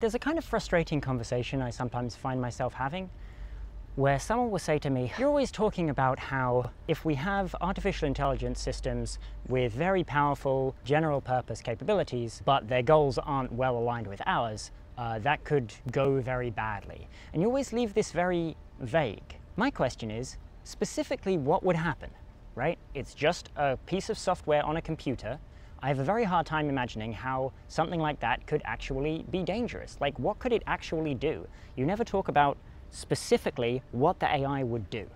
There's a kind of frustrating conversation I sometimes find myself having where someone will say to me, "You're always talking about how if we have artificial intelligence systems with very powerful general purpose capabilities, but their goals aren't well aligned with ours, that could go very badly." And you always leave this very vague. My question is, specifically what would happen, right? It's just a piece of software on a computer. I have a very hard time imagining how something like that could actually be dangerous. Like, what could it actually do? You never talk about specifically what the AI would do.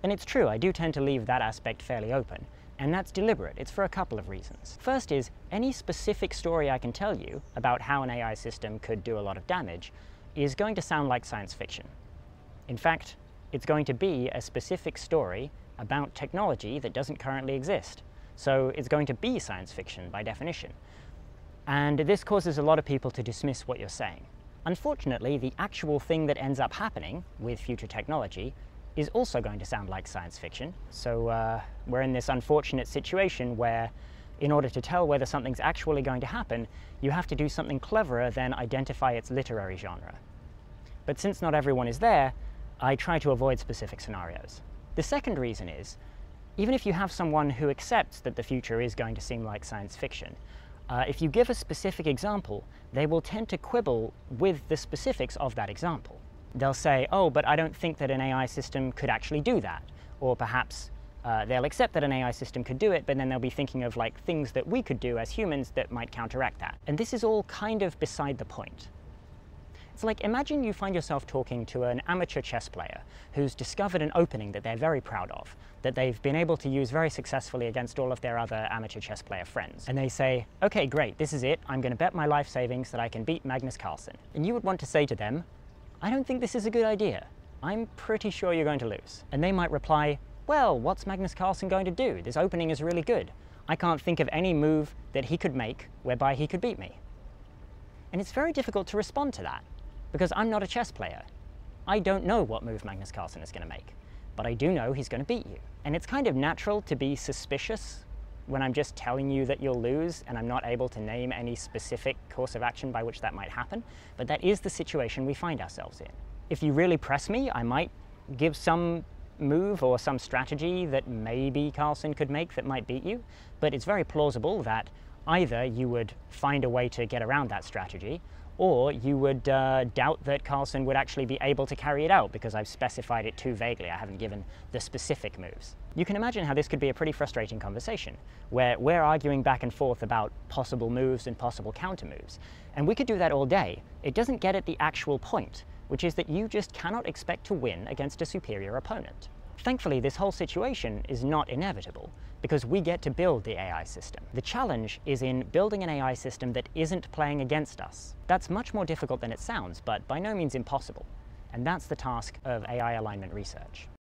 And it's true, I do tend to leave that aspect fairly open, and that's deliberate. It's for a couple of reasons. First is, any specific story I can tell you about how an AI system could do a lot of damage is going to sound like science fiction. In fact, it's going to be a specific story about technology that doesn't currently exist. So it's going to be science fiction by definition. And this causes a lot of people to dismiss what you're saying. Unfortunately, the actual thing that ends up happening with future technology is also going to sound like science fiction. So we're in this unfortunate situation where, in order to tell whether something's actually going to happen, you have to do something cleverer than identify its literary genre. But since not everyone is there, I try to avoid specific scenarios. The second reason is, even if you have someone who accepts that the future is going to seem like science fiction, if you give a specific example, they will tend to quibble with the specifics of that example. They'll say, "Oh, but I don't think that an AI system could actually do that." Or perhaps they'll accept that an AI system could do it, but then they'll be thinking of like things that we could do as humans that might counteract that. And this is all kind of beside the point. It's like, imagine you find yourself talking to an amateur chess player who's discovered an opening that they're very proud of, that they've been able to use very successfully against all of their other amateur chess player friends. And they say, "Okay, great, this is it. I'm going to bet my life savings that I can beat Magnus Carlsen." And you would want to say to them, "I don't think this is a good idea. I'm pretty sure you're going to lose." And they might reply, "Well, what's Magnus Carlsen going to do? This opening is really good. I can't think of any move that he could make whereby he could beat me." And it's very difficult to respond to that, because I'm not a chess player. I don't know what move Magnus Carlsen is going to make, but I do know he's going to beat you. And it's kind of natural to be suspicious when I'm just telling you that you'll lose and I'm not able to name any specific course of action by which that might happen, but that is the situation we find ourselves in. If you really press me, I might give some move or some strategy that maybe Carlsen could make that might beat you, but it's very plausible that either you would find a way to get around that strategy, or you would doubt that Carlsen would actually be able to carry it out because I've specified it too vaguely. I haven't given the specific moves. You can imagine how this could be a pretty frustrating conversation, where we're arguing back and forth about possible moves and possible counter moves. And we could do that all day. It doesn't get at the actual point, which is that you just cannot expect to win against a superior opponent. Thankfully, this whole situation is not inevitable, because we get to build the AI system. The challenge is in building an AI system that isn't playing against us. That's much more difficult than it sounds, but by no means impossible. And that's the task of AI alignment research.